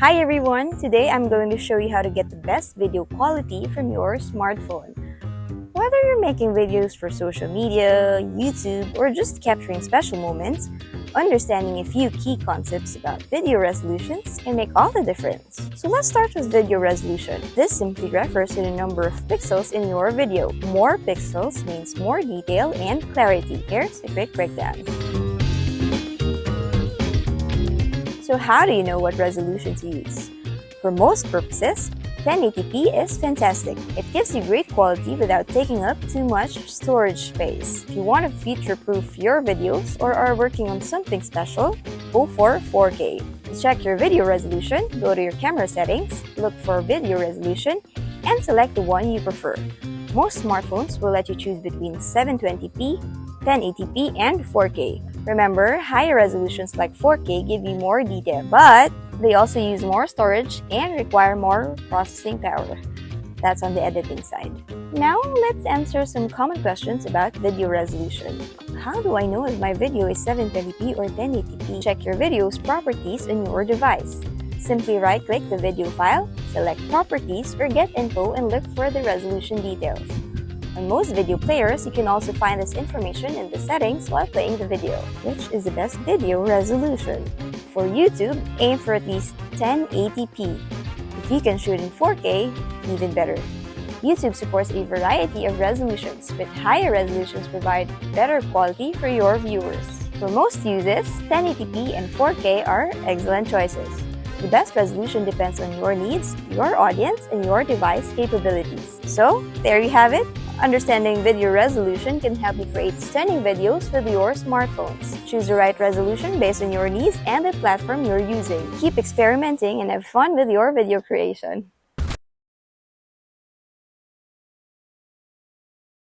Hi everyone! Today I'm going to show you how to get the best video quality from your smartphone. Whether you're making videos for social media, YouTube, or just capturing special moments, understanding a few key concepts about video resolutions can make all the difference. So let's start with video resolution. This simply refers to the number of pixels in your video. More pixels means more detail and clarity. Here's a quick breakdown. So how do you know what resolution to use? For most purposes, 1080p is fantastic. It gives you great quality without taking up too much storage space. If you want to future-proof your videos or are working on something special, go for 4K. To check your video resolution, go to your camera settings, look for video resolution, and select the one you prefer. Most smartphones will let you choose between 720p, 1080p, and 4K. Remember, higher resolutions like 4K give you more detail, but they also use more storage and require more processing power. That's on the editing side. Now, let's answer some common questions about video resolution. How do I know if my video is 720p or 1080p? Check your video's properties on your device. Simply right-click the video file, select Properties or Get Info and look for the resolution details. On most video players, you can also find this information in the settings while playing the video. Which is the best video resolution? For YouTube, aim for at least 1080p. If you can shoot in 4K, even better. YouTube supports a variety of resolutions, but higher resolutions provide better quality for your viewers. For most users, 1080p and 4K are excellent choices. The best resolution depends on your needs, your audience, and your device capabilities. So, there you have it. Understanding video resolution can help you create stunning videos with your smartphones. Choose the right resolution based on your needs and the platform you're using. Keep experimenting and have fun with your video creation.